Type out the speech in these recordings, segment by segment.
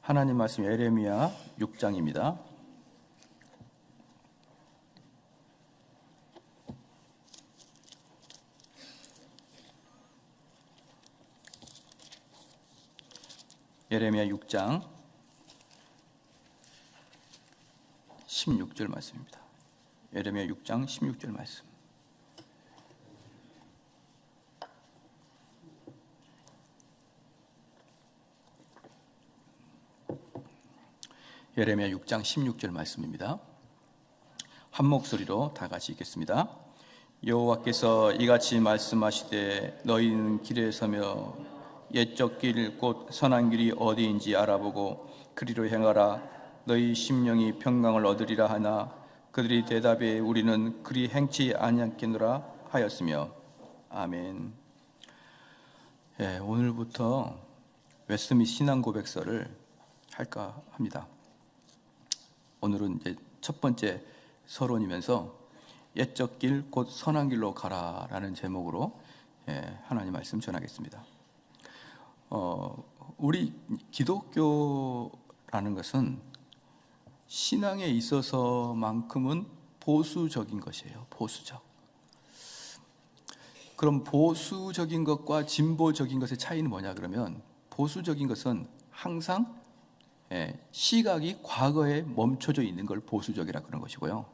하나님 말씀 예레미야 6장입니다. 예레미야 6장 16절 말씀입니다. 예레미야 6장 16절 말씀. 예레미야 6장 16절 말씀입니다. 한 목소리로 다 같이 읽겠습니다. 여호와께서 이같이 말씀하시되 너희는 길에 서며 옛적 길 곧 선한 길이 어디인지 알아보고 그리로 행하라. 너희 심령이 평강을 얻으리라 하나 그들이 대답해 우리는 그리 행치 아니하겠노라 하였으며. 아멘. 오늘부터 웨스트민스터 신앙 고백서를 할까 합니다. 오늘은 이제 첫 번째 서론이면서 옛적 길 곧 선한 길로 가라라는 제목으로 하나님 말씀 전하겠습니다. 우리 기독교라는 것은 신앙에 있어서만큼은 보수적인 것이에요. 보수적. 그럼 보수적인 것과 진보적인 것의 차이는 뭐냐 그러면, 보수적인 것은 항상 시각이 과거에 멈춰져 있는 걸 보수적이라 그런 것이고요.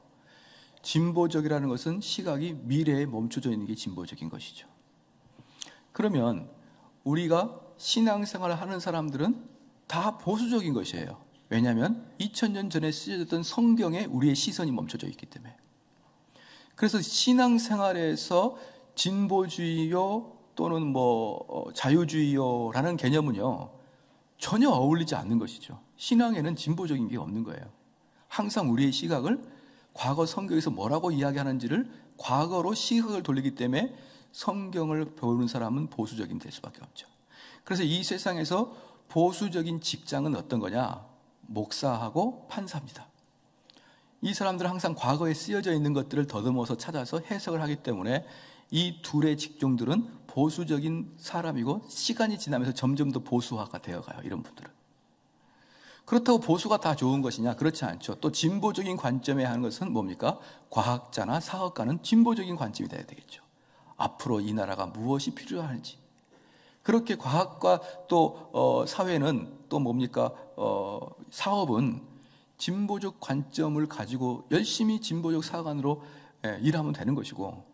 진보적이라는 것은 시각이 미래에 멈춰져 있는 게 진보적인 것이죠. 그러면 우리가 신앙생활을 하는 사람들은 다 보수적인 것이에요. 왜냐하면 2000년 전에 쓰여졌던 성경에 우리의 시선이 멈춰져 있기 때문에. 그래서 신앙생활에서 진보주의요 또는 자유주의요라는 개념은요 전혀 어울리지 않는 것이죠. 신앙에는 진보적인 게 없는 거예요. 항상 우리의 시각을 과거 성경에서 뭐라고 이야기하는지를 과거로 시각을 돌리기 때문에 성경을 배우는 사람은 보수적인 될 수밖에 없죠. 그래서 이 세상에서 보수적인 직장은 어떤 거냐? 목사하고 판사입니다. 이 사람들은 항상 과거에 쓰여져 있는 것들을 더듬어서 찾아서 해석을 하기 때문에 이 둘의 직종들은 보수적인 사람이고, 시간이 지나면서 점점 더 보수화가 되어가요. 이런 분들은. 그렇다고 보수가 다 좋은 것이냐? 그렇지 않죠. 또 진보적인 관점에 하는 것은 뭡니까? 과학자나 사업가는 진보적인 관점이 돼야 되겠죠. 앞으로 이 나라가 무엇이 필요한지. 그렇게 과학과 또 사회는 또 뭡니까? 사업은 진보적 관점을 가지고 열심히 진보적 사관으로 일하면 되는 것이고,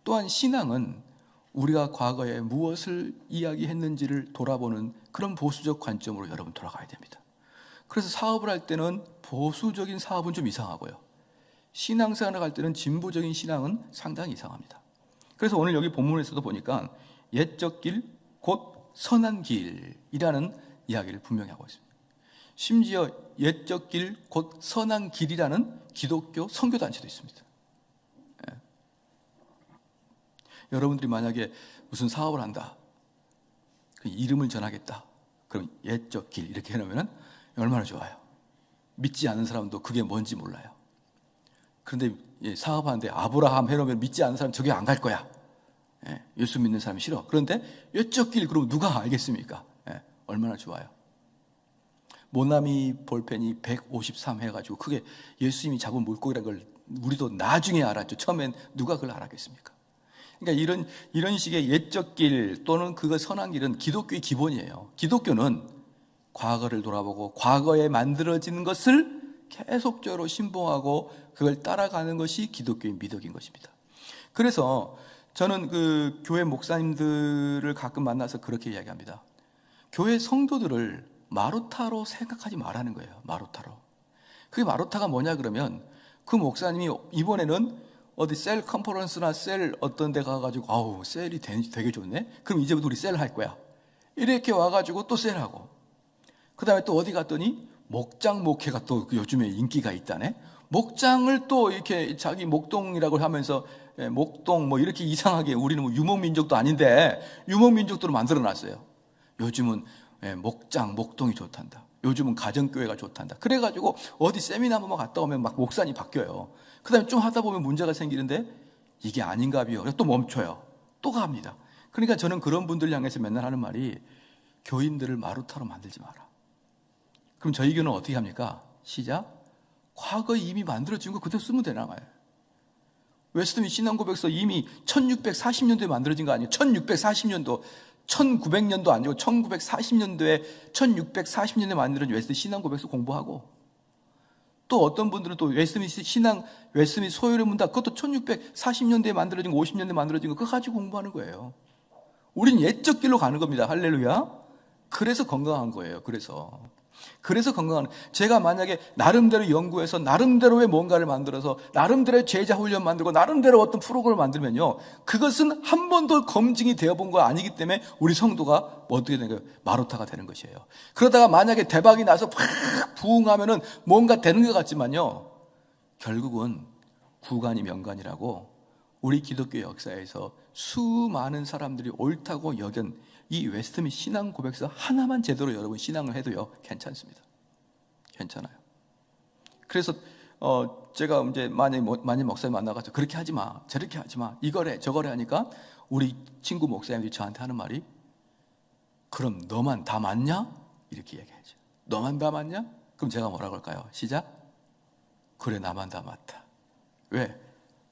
또한 신앙은 우리가 과거에 무엇을 이야기했는지를 돌아보는 그런 보수적 관점으로 여러분 돌아가야 됩니다. 그래서 사업을 할 때는 보수적인 사업은 좀 이상하고요, 신앙생활을 할 때는 진보적인 신앙은 상당히 이상합니다. 그래서 오늘 여기 본문에서도 보니까 옛적 길 곧 선한 길이라는 이야기를 분명히 하고 있습니다. 심지어 옛적 길 곧 선한 길이라는 기독교 선교단체도 있습니다. 여러분들이 만약에 무슨 사업을 한다, 그 이름을 전하겠다, 그럼 옛적 길 이렇게 해놓으면 얼마나 좋아요. 믿지 않는 사람도 그게 뭔지 몰라요. 그런데 사업하는데 아브라함 해놓으면 믿지 않는 사람 저기 안 갈 거야. 예수 믿는 사람이 싫어. 그런데 옛적 길 그럼 누가 알겠습니까? 얼마나 좋아요. 모나미 볼펜이 153 해가지고 그게 예수님이 잡은 물고기라는 걸 우리도 나중에 알았죠. 처음엔 누가 그걸 알았겠습니까? 그러니까 이런 식의 옛적 길 또는 그거 선한 길은 기독교의 기본이에요. 기독교는 과거를 돌아보고 과거에 만들어진 것을 계속적으로 신봉하고 그걸 따라가는 것이 기독교의 미덕인 것입니다. 그래서 저는 그 교회 목사님들을 가끔 만나서 그렇게 이야기합니다. 교회 성도들을 마루타로 생각하지 말라는 거예요. 마루타로. 그게 마루타가 뭐냐 그러면, 그 목사님이 이번에는 어디 셀 컨퍼런스나 셀 어떤 데 가가지고 아우 셀이 되게 좋네, 그럼 이제부터 우리 셀 할 거야, 이렇게 와가지고 또 셀하고, 그 다음에 또 어디 갔더니 목장 목회가 또 요즘에 인기가 있다네. 목장을 또 이렇게 자기 목동이라고 하면서 목동 이렇게 이상하게, 우리는 유목민족도 아닌데 유목민족들을 만들어놨어요. 요즘은 목장 목동이 좋단다, 요즘은 가정교회가 좋단다. 그래가지고 어디 세미나 한번 갔다 오면 막 목사님이 바뀌어요. 그 다음에 좀 하다 보면 문제가 생기는데 이게 아닌가 봐요. 또 멈춰요. 또 갑니다. 그러니까 저는 그런 분들 향해서 맨날 하는 말이, 교인들을 마루타로 만들지 마라. 그럼 저희 교회는 어떻게 합니까? 시작. 과거에 이미 만들어진 거 그대로 쓰면 되나 봐요. 웨스트민스터 신앙고백서 이미 1640년도에 만들어진 거 아니에요? 1640년도, 1900년도 아니고 1940년도에 1640년에 만들어진 웨스트민스터 신앙고백서 공부하고, 또 어떤 분들은 또 웨스트민스터 소요의 문답, 그것도 1640년대에 만들어진 거, 50년대에 만들어진 거, 그거 가지고 공부하는 거예요. 우린 옛적 길로 가는 겁니다. 할렐루야. 그래서 건강한 거예요. 그래서 건강한, 제가 만약에 나름대로 연구해서 나름대로의 뭔가를 만들어서 나름대로의 제자 훈련 만들고 나름대로 어떤 프로그램을 만들면요, 그것은 한 번도 검증이 되어본 거 아니기 때문에 우리 성도가 어떻게 되는 거예요? 마루타가 되는 것이에요. 그러다가 만약에 대박이 나서 팍 부흥하면은 뭔가 되는 것 같지만요, 결국은 구간이 명간이라고 우리 기독교 역사에서 수많은 사람들이 옳다고 여긴 이 웨스트민스터 신앙 고백서 하나만 제대로 여러분 신앙을 해도요, 괜찮습니다. 괜찮아요. 그래서 제가 이제 많이 목사님 만나가지고 그렇게 하지 마, 저렇게 하지 마, 이거래 저거래 하니까 우리 친구 목사님들이 저한테 하는 말이, 그럼 너만 다 맞냐? 이렇게 얘기하죠. 너만 다 맞냐? 그럼 제가 뭐라고 할까요? 시작. 그래, 나만 다 맞다. 왜?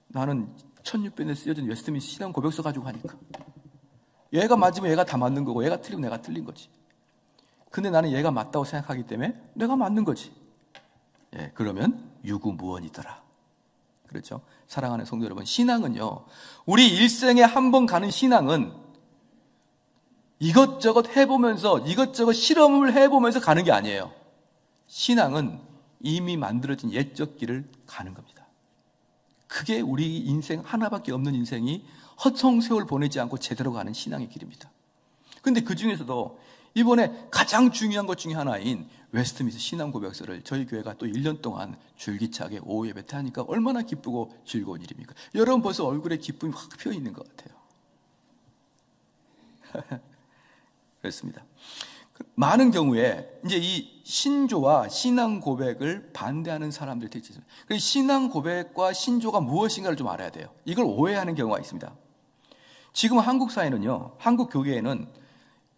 나는 1600년에 쓰여진 웨스트민스터 신앙 고백서 가지고 하니까. 얘가 맞으면 얘가 다 맞는 거고, 얘가 틀리면 내가 틀린 거지. 근데 나는 얘가 맞다고 생각하기 때문에 내가 맞는 거지. 예, 그러면 유구무원이더라. 그렇죠? 사랑하는 성도 여러분, 신앙은요, 우리 일생에 한 번 가는 신앙은 이것저것 해보면서, 이것저것 실험을 해보면서 가는 게 아니에요. 신앙은 이미 만들어진 옛적 길을 가는 겁니다. 그게 우리 인생 하나밖에 없는 인생이 허송세월 보내지 않고 제대로 가는 신앙의 길입니다. 그런데 그 중에서도 이번에 가장 중요한 것 중에 하나인 웨스트민스터 신앙 고백서를 저희 교회가 또 1년 동안 줄기차게 오후 예배 때 하니까 얼마나 기쁘고 즐거운 일입니까? 여러분 벌써 얼굴에 기쁨이 확 피어 있는 것 같아요. 그렇습니다. 많은 경우에 이제 이 신조와 신앙 고백을 반대하는 사람들이 되어 있습니다. 그래서 신앙 고백과 신조가 무엇인가를 좀 알아야 돼요. 이걸 오해하는 경우가 있습니다. 지금 한국 사회는요, 한국 교계에는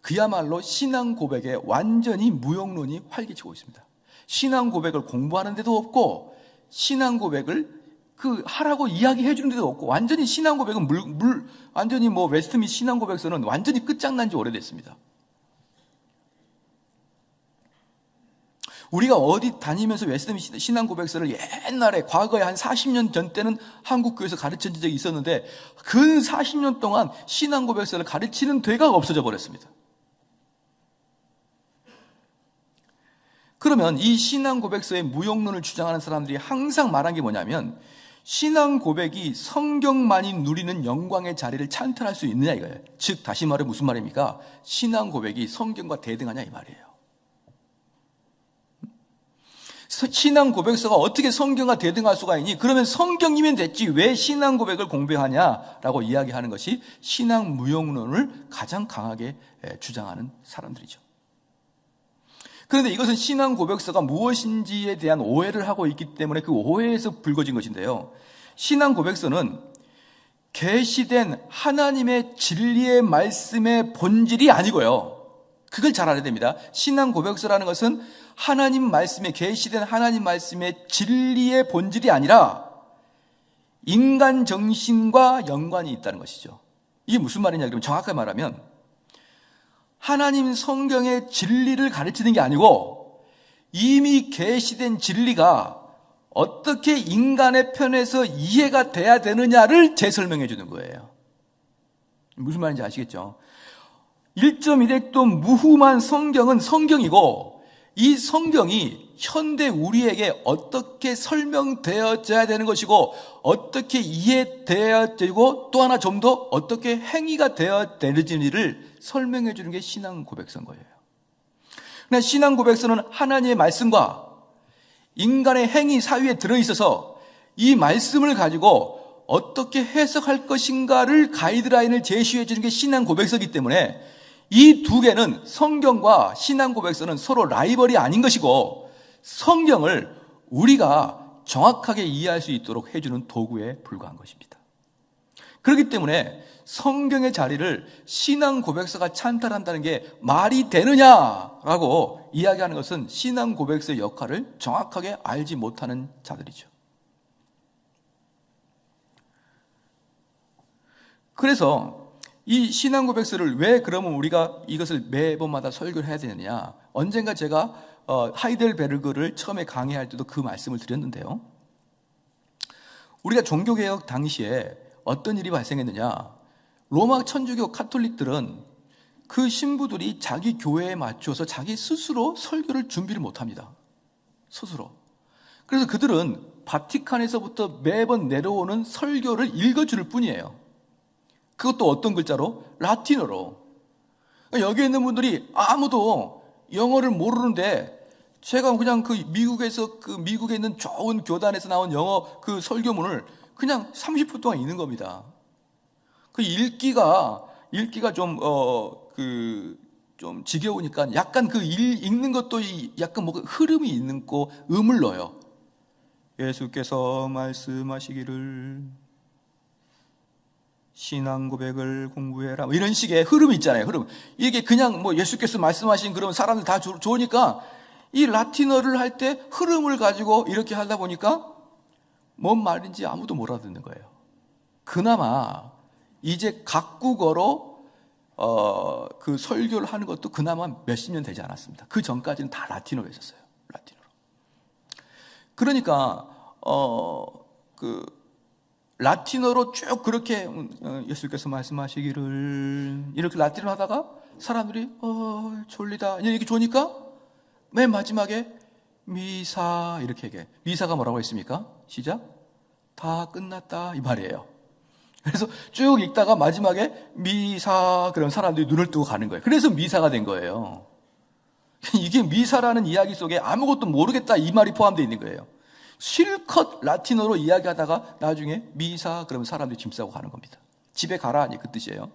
그야말로 신앙 고백에 완전히 무용론이 활기치고 있습니다. 신앙 고백을 공부하는 데도 없고, 신앙 고백을 하라고 이야기해 주는 데도 없고, 완전히 신앙 고백은 완전히 웨스트민스터 신앙 고백서는 완전히 끝장난 지 오래됐습니다. 우리가 어디 다니면서 웨스트민스터 신앙 고백서를 옛날에 과거에 한 40년 전 때는 한국 교회에서 가르친 적이 있었는데, 근 40년 동안 신앙 고백서를 가르치는 데가 없어져 버렸습니다. 그러면 이 신앙 고백서의 무용론을 주장하는 사람들이 항상 말한 게 뭐냐면, 신앙 고백이 성경만이 누리는 영광의 자리를 찬탈할 수 있느냐 이거예요. 즉 다시 말해 무슨 말입니까? 신앙 고백이 성경과 대등하냐 이 말이에요. 신앙 고백서가 어떻게 성경과 대등할 수가 있니? 그러면 성경이면 됐지 왜 신앙 고백을 공부하냐라고 이야기하는 것이 신앙 무용론을 가장 강하게 주장하는 사람들이죠. 그런데 이것은 신앙 고백서가 무엇인지에 대한 오해를 하고 있기 때문에 그 오해에서 불거진 것인데요, 신앙 고백서는 계시된 하나님의 진리의 말씀의 본질이 아니고요, 그걸 잘 알아야 됩니다. 신앙 고백서라는 것은 하나님 말씀에, 계시된 하나님 말씀의 진리의 본질이 아니라 인간 정신과 연관이 있다는 것이죠. 이게 무슨 말이냐 그러면, 정확하게 말하면 하나님 성경의 진리를 가르치는 게 아니고 이미 계시된 진리가 어떻게 인간의 편에서 이해가 돼야 되느냐를 재설명해 주는 거예요. 무슨 말인지 아시겠죠? 1.1획도 무후만 성경은 성경이고, 이 성경이 현대 우리에게 어떻게 설명되어져야 되는 것이고, 어떻게 이해되어야 되고, 또 하나 좀 더 어떻게 행위가 되어야 되는지를 설명해 주는 게 신앙 고백서인 거예요. 그러나 신앙 고백서는 하나님의 말씀과 인간의 행위 사이에 들어있어서 이 말씀을 가지고 어떻게 해석할 것인가를 가이드라인을 제시해 주는 게 신앙 고백서이기 때문에 이 두 개는, 성경과 신앙 고백서는 서로 라이벌이 아닌 것이고, 성경을 우리가 정확하게 이해할 수 있도록 해주는 도구에 불과한 것입니다. 그렇기 때문에 성경의 자리를 신앙 고백서가 찬탈한다는 게 말이 되느냐라고 이야기하는 것은 신앙 고백서의 역할을 정확하게 알지 못하는 자들이죠. 그래서 이 신앙 고백서를 왜 그러면 우리가 이것을 매번마다 설교를 해야 되느냐? 언젠가 제가 하이델베르그를 처음에 강의할 때도 그 말씀을 드렸는데요. 우리가 종교개혁 당시에 어떤 일이 발생했느냐? 로마 천주교 카톨릭들은 그 신부들이 자기 교회에 맞춰서 자기 스스로 설교를 준비를 못합니다. 스스로. 그래서 그들은 바티칸에서부터 매번 내려오는 설교를 읽어줄 뿐이에요. 그것도 어떤 글자로? 라틴어로. 여기 있는 분들이 아무도 영어를 모르는데 제가 그냥 미국에 있는 좋은 교단에서 나온 영어 그 설교문을 그냥 30분 동안 읽는 겁니다. 그 읽기가 좀 지겨우니까 약간 읽는 것도 약간 흐름이 있는 거 음을 넣어요. 예수께서 말씀하시기를 신앙 고백을 공부해라. 이런 식의 흐름이 있잖아요. 흐름. 이게 그냥 예수께서 말씀하신 그런 사람들 다 좋으니까 이 라틴어를 할 때 흐름을 가지고 이렇게 하다 보니까 뭔 말인지 아무도 못 알아듣는 거예요. 그나마 이제 각국어로 그 설교를 하는 것도 그나마 몇십 년 되지 않았습니다. 그 전까지는 다 라틴어로 했었어요. 라틴어로. 그러니까 라틴어로 쭉 그렇게 예수께서 말씀하시기를 이렇게 라틴어로 하다가 사람들이 졸리다 이렇게 좋으니까 맨 마지막에 미사 이렇게 얘기해. 미사가 뭐라고 했습니까? 시작. 다 끝났다 이 말이에요. 그래서 쭉 읽다가 마지막에 미사 그런 사람들이 눈을 뜨고 가는 거예요. 그래서 미사가 된 거예요. 이게 미사라는 이야기 속에 아무것도 모르겠다 이 말이 포함되어 있는 거예요. 실컷 라틴어로 이야기하다가 나중에 미사 그러면 사람들이 짐 싸고 가는 겁니다. 집에 가라 그 뜻이에요.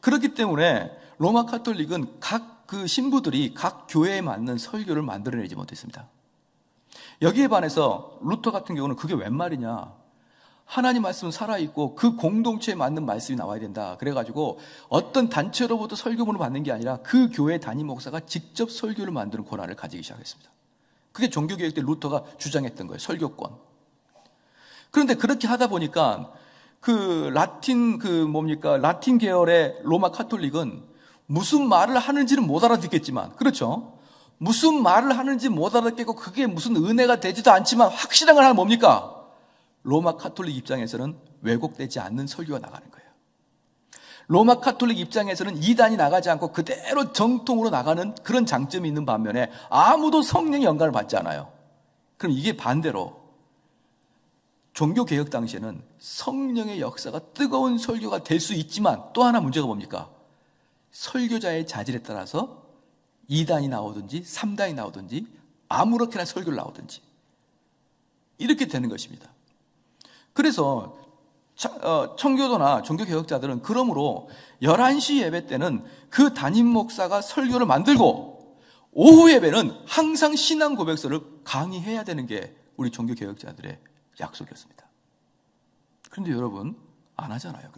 그렇기 때문에 로마 카톨릭은 각 그 신부들이 각 교회에 맞는 설교를 만들어내지 못했습니다. 여기에 반해서 루터 같은 경우는 그게 웬 말이냐? 하나님 말씀은 살아있고 그 공동체에 맞는 말씀이 나와야 된다. 그래가지고 어떤 단체로부터 설교문을 받는 게 아니라 그 교회 담임 목사가 직접 설교를 만드는 권한을 가지기 시작했습니다. 그게 종교개혁 때 루터가 주장했던 거예요. 설교권. 그런데 그렇게 하다 보니까 라틴 계열의 로마 카톨릭은 무슨 말을 하는지는 못 알아듣겠지만, 그렇죠? 무슨 말을 하는지 못 알아듣겠고 그게 무슨 은혜가 되지도 않지만 확실한 건 하나 뭡니까? 로마 카톨릭 입장에서는 왜곡되지 않는 설교가 나가는 거예요. 로마 카톨릭 입장에서는 이단이 나가지 않고 그대로 정통으로 나가는 그런 장점이 있는 반면에 아무도 성령의 영감을 받지 않아요. 그럼 이게 반대로 종교개혁 당시에는 성령의 역사가 뜨거운 설교가 될 수 있지만 또 하나 문제가 뭡니까? 설교자의 자질에 따라서 2단이 나오든지 3단이 나오든지 아무렇게나 설교를 나오든지 이렇게 되는 것입니다. 그래서 청교도나 종교개혁자들은 그러므로 11시 예배 때는 그 담임 목사가 설교를 만들고 오후 예배는 항상 신앙 고백서를 강의해야 되는 게 우리 종교개혁자들의 약속이었습니다. 그런데 여러분 안 하잖아요.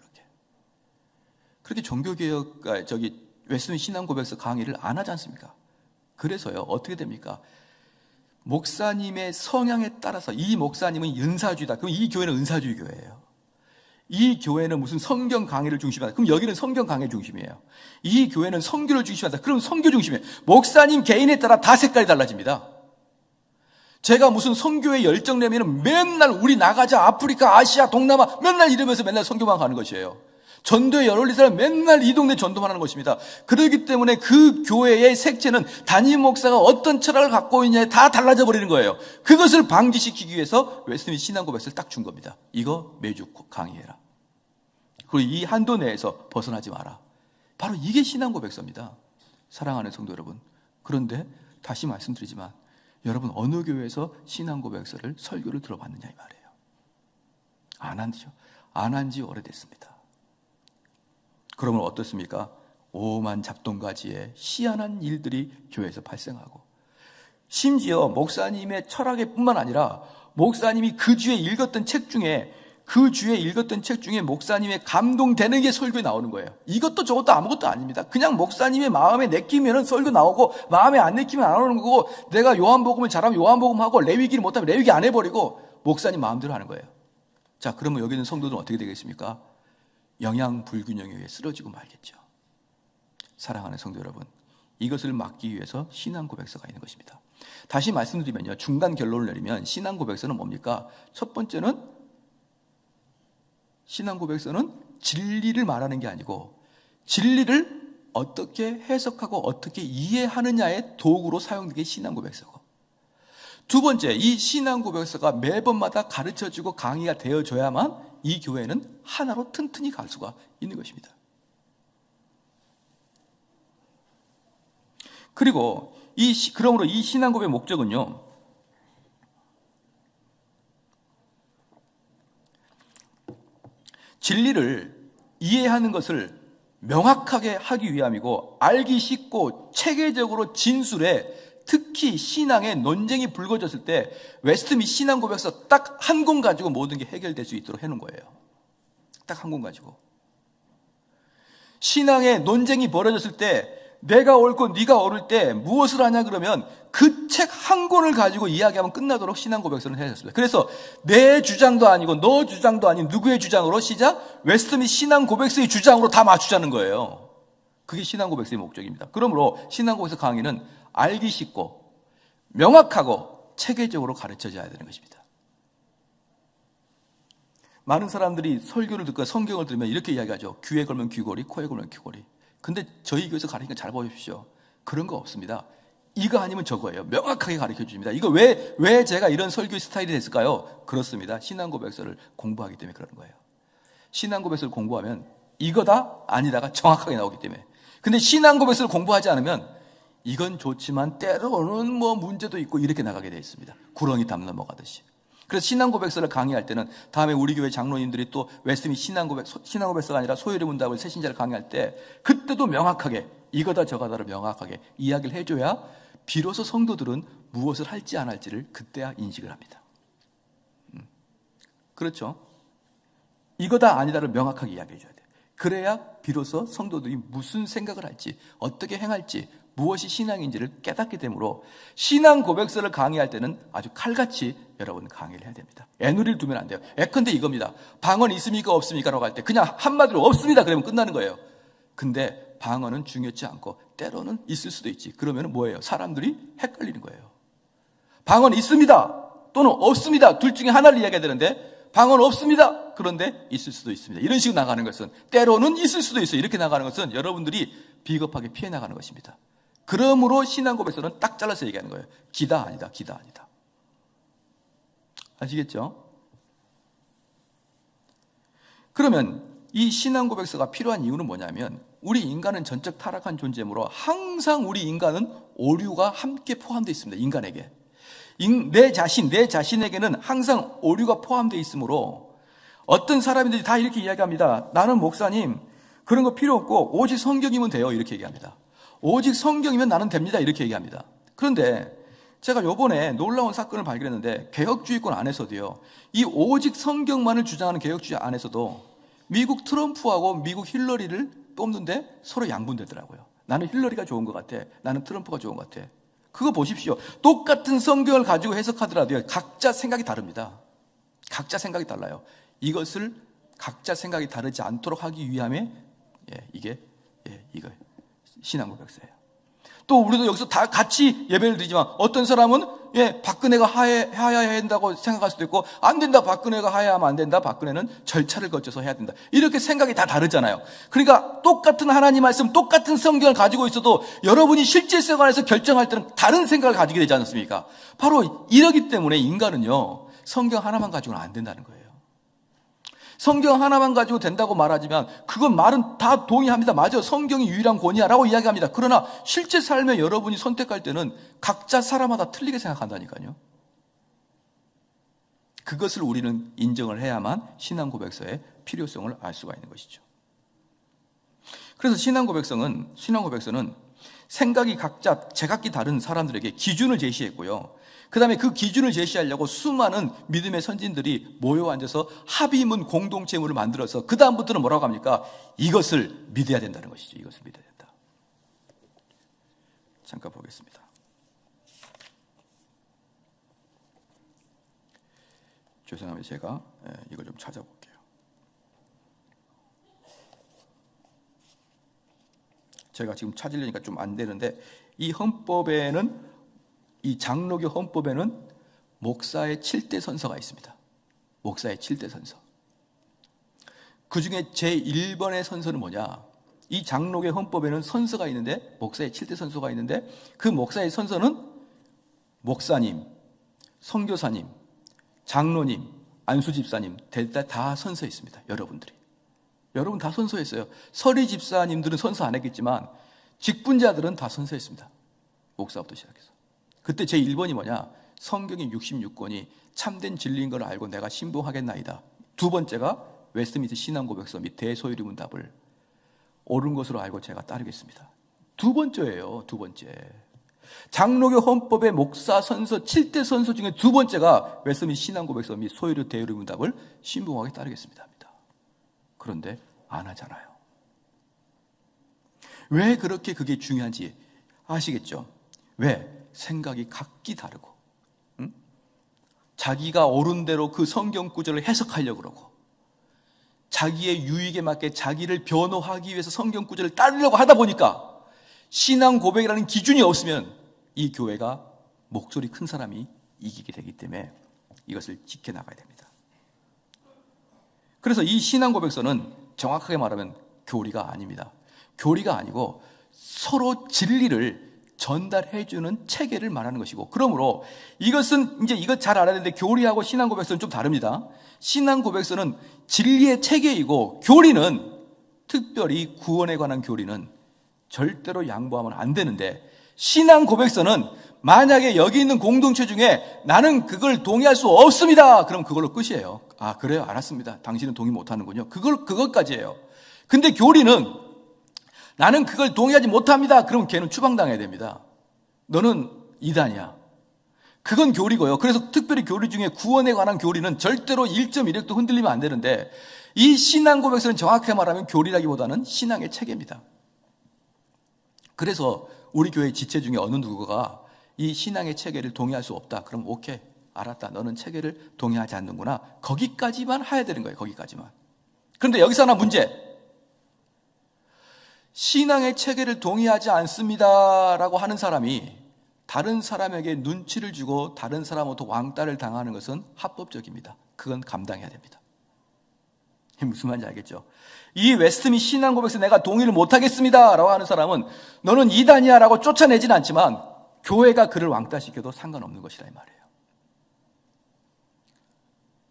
그렇게 종교개혁 웨스턴 신앙 고백서 강의를 안 하지 않습니까? 그래서요 어떻게 됩니까? 목사님의 성향에 따라서 이 목사님은 은사주의다. 그럼 이 교회는 은사주의 교회예요. 이 교회는 무슨 성경 강의를 중심하다. 그럼 여기는 성경 강의 중심이에요. 이 교회는 선교를 중심하다. 그럼 선교 중심이에요. 목사님 개인에 따라 다 색깔이 달라집니다. 제가 무슨 선교에 열정 내면 맨날 우리 나가자 아프리카, 아시아, 동남아 맨날 이러면서 맨날 선교만 가는 것이에요. 전도에 열 올린 사람 맨날 이 동네 전도만 하는 것입니다. 그렇기 때문에 그 교회의 색채는 담임 목사가 어떤 철학을 갖고 있냐에 다 달라져 버리는 거예요. 그것을 방지시키기 위해서 웨스트민스터 신앙 고백서를 딱 준 겁니다. 이거 매주 강의해라. 그리고 이 한도 내에서 벗어나지 마라. 바로 이게 신앙 고백서입니다. 사랑하는 성도 여러분. 그런데 다시 말씀드리지만 여러분 어느 교회에서 신앙 고백서를 설교를 들어봤느냐 이 말이에요. 안 한죠. 안 한 지 오래됐습니다. 그러면 어떻습니까? 오만 잡동가지에 희한한 일들이 교회에서 발생하고 심지어 목사님의 철학에 뿐만 아니라 목사님이 그 주에 읽었던 책 중에 그 주에 읽었던 책 중에 목사님의 감동되는 게 설교에 나오는 거예요. 이것도 저것도 아무것도 아닙니다. 그냥 목사님의 마음에 내키면 설교 나오고, 마음에 안 내키면 안 오는 거고, 내가 요한복음을 잘하면 요한복음하고 레위기를 못하면 레위기 안 해버리고 목사님 마음대로 하는 거예요. 자, 그러면 여기 있는 성도들은 어떻게 되겠습니까? 영양 불균형에 의해 쓰러지고 말겠죠. 사랑하는 성도 여러분, 이것을 막기 위해서 신앙 고백서가 있는 것입니다. 다시 말씀드리면요, 중간 결론을 내리면 신앙 고백서는 뭡니까? 첫 번째는 신앙 고백서는 진리를 말하는 게 아니고 진리를 어떻게 해석하고 어떻게 이해하느냐의 도구로 사용되는 게 신앙 고백서고, 두 번째, 이 신앙 고백서가 매번마다 가르쳐지고 강의가 되어줘야만 이 교회는 하나로 튼튼히 갈 수가 있는 것입니다. 그리고 그러므로 이 신앙 고백의 목적은요, 진리를 이해하는 것을 명확하게 하기 위함이고, 알기 쉽고 체계적으로 진술해 특히 신앙의 논쟁이 불거졌을 때 웨스트민 신앙 고백서 딱 한 권 가지고 모든 게 해결될 수 있도록 해놓은 거예요. 딱 한 권 가지고. 신앙의 논쟁이 벌어졌을 때, 내가 옳고 네가 옳을 때 무엇을 하냐 그러면 그 책 한 권을 가지고 이야기하면 끝나도록 신앙 고백서는 해졌습니다. 그래서 내 주장도 아니고 너 주장도 아닌 누구의 주장으로 시작? 웨스트민 신앙 고백서의 주장으로 다 맞추자는 거예요. 그게 신앙 고백서의 목적입니다. 그러므로 신앙 고백서 강의는 알기 쉽고 명확하고 체계적으로 가르쳐져야 되는 것입니다. 많은 사람들이 설교를 듣고 성경을 들으면 이렇게 이야기하죠. 귀에 걸면 귀걸이, 코에 걸면 귀걸이. 근데 저희 교회에서 가르치니까 잘 보십시오. 그런 거 없습니다. 이거 아니면 저거예요. 명확하게 가르쳐 줍니다. 이거 왜 제가 이런 설교 스타일이 됐을까요? 그렇습니다. 신앙 고백서를 공부하기 때문에 그러는 거예요. 신앙 고백서를 공부하면 이거다 아니다가 정확하게 나오기 때문에. 근데 신앙 고백서를 공부하지 않으면 이건 좋지만 때로는 뭐 문제도 있고 이렇게 나가게 되어 있습니다. 구렁이 담 넘어가듯이. 그래서 신앙 고백서를 강의할 때는 다음에 우리 교회 장로님들이 또 웨스트민 신앙 고백서가 아니라 소율의 문답을 새신자를 강의할 때 그때도 명확하게 이거다 저거다를 명확하게 이야기를 해줘야 비로소 성도들은 무엇을 할지 안 할지를 그때야 인식을 합니다. 그렇죠? 이거다 아니다를 명확하게 이야기해 줘야 돼요. 그래야 비로소 성도들이 무슨 생각을 할지 어떻게 행할지 무엇이 신앙인지를 깨닫게 되므로 신앙 고백서를 강의할 때는 아주 칼같이 여러분 강의를 해야 됩니다. 애누리를 두면 안 돼요. 예컨대 이겁니다. 방언 있습니까 없습니까? 라고 할 때 그냥 한마디로 없습니다 그러면 끝나는 거예요. 근데 방언은 중요치 않고 때로는 있을 수도 있지. 그러면 뭐예요? 사람들이 헷갈리는 거예요. 방언 있습니다 또는 없습니다 둘 중에 하나를 이야기해야 되는데 방언 없습니다 그런데 있을 수도 있습니다. 이런 식으로 나가는 것은 때로는 있을 수도 있어요. 이렇게 나가는 것은 여러분들이 비겁하게 피해 나가는 것입니다. 그러므로 신앙 고백서는 딱 잘라서 얘기하는 거예요. 기다 아니다, 기다 아니다. 아시겠죠? 그러면 이 신앙 고백서가 필요한 이유는 뭐냐면 우리 인간은 전적 타락한 존재이므로 항상 우리 인간은 오류가 함께 포함되어 있습니다. 인간에게. 내 자신에게는 항상 오류가 포함되어 있으므로 어떤 사람들이 다 이렇게 이야기합니다. 나는 목사님 그런 거 필요 없고 오직 성경이면 돼요. 이렇게 얘기합니다. 오직 성경이면 나는 됩니다. 이렇게 얘기합니다. 그런데 제가 요번에 놀라운 사건을 발견했는데 개혁주의권 안에서도요. 이 오직 성경만을 주장하는 개혁주의 안에서도 미국 트럼프하고 미국 힐러리를 뽑는데 서로 양분되더라고요. 나는 힐러리가 좋은 것 같아. 나는 트럼프가 좋은 것 같아. 그거 보십시오. 똑같은 성경을 가지고 해석하더라도요. 각자 생각이 다릅니다. 각자 생각이 달라요. 이것을 각자 생각이 다르지 않도록 하기 위함에 이거 신앙 고백서예요. 또 우리도 여기서 다 같이 예배를 드리지만 어떤 사람은 박근혜가 하야해야 한다고 생각할 수도 있고 안 된다. 박근혜가 하야하면 안 된다. 박근혜는 절차를 거쳐서 해야 된다. 이렇게 생각이 다 다르잖아요. 그러니까 똑같은 하나님 말씀, 똑같은 성경을 가지고 있어도 여러분이 실제 생활에서 결정할 때는 다른 생각을 가지게 되지 않습니까? 바로 이러기 때문에 인간은요. 성경 하나만 가지고는 안 된다는 거예요. 성경 하나만 가지고 된다고 말하지만 그건 말은 다 동의합니다. 맞아요. 성경이 유일한 권위야라고 이야기합니다. 그러나 실제 삶에 여러분이 선택할 때는 각자 사람마다 틀리게 생각한다니까요. 그것을 우리는 인정을 해야만 신앙 고백서의 필요성을 알 수가 있는 것이죠. 그래서 신앙 고백서는 생각이 각자 제각기 다른 사람들에게 기준을 제시했고요. 그 다음에 그 기준을 제시하려고 수많은 믿음의 선진들이 모여 앉아서 합의문 공동체문을 만들어서 그 다음부터는 뭐라고 합니까? 이것을 믿어야 된다는 것이죠. 이것을 믿어야 된다. 잠깐 보겠습니다. 죄송합니다. 제가 이걸 좀 찾아볼게요. 제가 지금 찾으려니까 좀 안 되는데, 이 헌법에는, 이 장로교 헌법에는 목사의 7대 선서가 있습니다. 목사의 7대 선서. 그 중에 제1번의 선서는 뭐냐? 이 장로교 헌법에는 선서가 있는데, 목사의 7대 선서가 있는데, 그 목사의 선서는 목사님, 선교사님, 장로님, 안수집사님 다 선서했습니다. 여러분 다 선서했어요. 서리 집사님들은 선서 안 했겠지만 직분자들은 다 선서했습니다. 목사부터 시작해서. 그때 제1번이 뭐냐? 성경의 66권이 참된 진리인 걸 알고 내가 신봉하겠나이다. 두 번째가 웨스트민스터 신앙고백서 및 대소유리문답을 옳은 것으로 알고 제가 따르겠습니다. 두 번째예요. 두 번째. 장로교 헌법의 목사 선서 7대 선서 중에 두 번째가 웨스트민스터 신앙고백서 및 소유리 대소유리문답을 신봉하게 따르겠습니다. 그런데 안 하잖아요. 왜 그렇게 그게 중요한지 아시겠죠? 왜? 생각이 각기 다르고, 자기가 옳은 대로 그 성경 구절을 해석하려고 그러고, 자기의 유익에 맞게 자기를 변호하기 위해서 성경 구절을 따르려고 하다 보니까 신앙 고백이라는 기준이 없으면 이 교회가 목소리 큰 사람이 이기게 되기 때문에 이것을 지켜나가야 됩니다. 그래서 이 신앙 고백서는 정확하게 말하면 교리가 아닙니다. 교리가 아니고 서로 진리를 전달해주는 체계를 말하는 것이고, 그러므로 이것은 이제 이것 잘 알아야 되는데, 교리하고 신앙 고백서는 좀 다릅니다. 신앙 고백서는 진리의 체계이고, 교리는, 특별히 구원에 관한 교리는 절대로 양보하면 안 되는데, 신앙 고백서는 만약에 여기 있는 공동체 중에 나는 그걸 동의할 수 없습니다, 그럼 그걸로 끝이에요. 아, 그래요? 알았습니다. 당신은 동의 못 하는군요. 그것까지예요. 근데 교리는 나는 그걸 동의하지 못합니다, 그럼 걔는 추방당해야 됩니다. 너는 이단이야. 그건 교리고요. 그래서 특별히 교리 중에 구원에 관한 교리는 절대로 1.1획도 흔들리면 안 되는데, 이 신앙 고백서는 정확하게 말하면 교리라기보다는 신앙의 체계입니다. 그래서 우리 교회 지체 중에 어느 누구가 이 신앙의 체계를 동의할 수 없다, 그럼 오케이, 알았다, 너는 체계를 동의하지 않는구나, 거기까지만 해야 되는 거예요. 거기까지만. 그런데 여기서 하나 문제. 신앙의 체계를 동의하지 않습니다라고 하는 사람이 다른 사람에게 눈치를 주고 다른 사람부터 왕따를 당하는 것은 합법적입니다. 그건 감당해야 됩니다. 무슨 말인지 알겠죠? 이 웨스트민스터 신앙 고백서 내가 동의를 못하겠습니다 라고 하는 사람은 너는 이단이야 라고 쫓아내진 않지만 교회가 그를 왕따시켜도 상관없는 것이라 이 말이에요.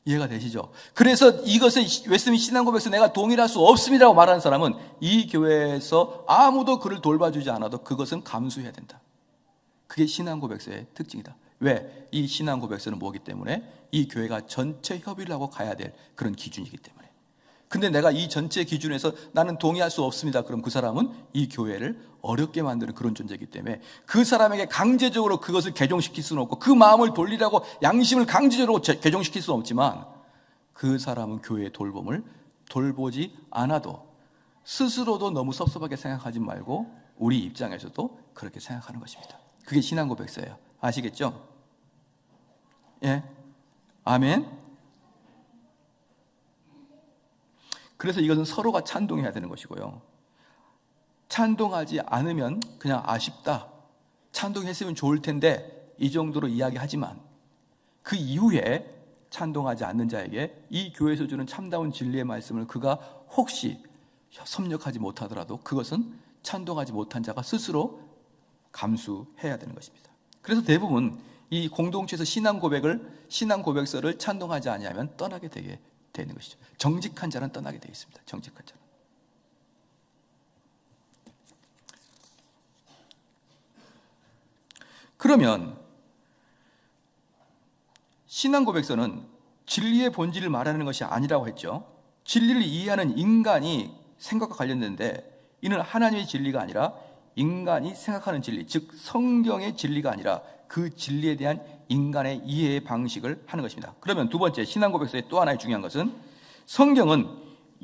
이해가 되시죠? 그래서 이것을 웨스트민스터 신앙 고백서 내가 동의할 수 없습니다라고 말하는 사람은 이 교회에서 아무도 그를 돌봐주지 않아도 그것은 감수해야 된다. 그게 신앙 고백서의 특징이다. 왜? 이 신앙 고백서는 뭐기 때문에? 이 교회가 전체 협의를 하고 가야 될 그런 기준이기 때문에. 근데 내가 이 전체 기준에서 나는 동의할 수 없습니다, 그럼 그 사람은 이 교회를 어렵게 만드는 그런 존재이기 때문에 그 사람에게 강제적으로 그것을 개종시킬 수는 없고, 그 마음을 돌리라고 양심을 강제적으로 개종시킬 수는 없지만, 그 사람은 교회의 돌봄을 돌보지 않아도 스스로도 너무 섭섭하게 생각하지 말고 우리 입장에서도 그렇게 생각하는 것입니다. 그게 신앙 고백서예요. 아시겠죠? 예, 아멘. 그래서 이것은 서로가 찬동해야 되는 것이고요. 찬동하지 않으면 그냥 아쉽다, 찬동했으면 좋을 텐데, 이 정도로 이야기하지만 그 이후에 찬동하지 않는 자에게 이 교회에서 주는 참다운 진리의 말씀을 그가 혹시 섭렵하지 못하더라도 그것은 찬동하지 못한 자가 스스로 감수해야 되는 것입니다. 그래서 대부분 이 공동체에서 신앙 고백서를 찬동하지 아니하면 떠나게 되는 것이죠. 정직한 자는 떠나게 되어 있습니다. 정직한 자는. 그러면 신앙 고백서는 진리의 본질을 말하는 것이 아니라고 했죠. 진리를 이해하는 인간이 생각과 관련된데, 이는 하나님의 진리가 아니라 인간이 생각하는 진리, 즉 성경의 진리가 아니라 그 진리에 대한 인간의 이해의 방식을 하는 것입니다. 그러면 두 번째 신앙 고백서의 또 하나의 중요한 것은 성경은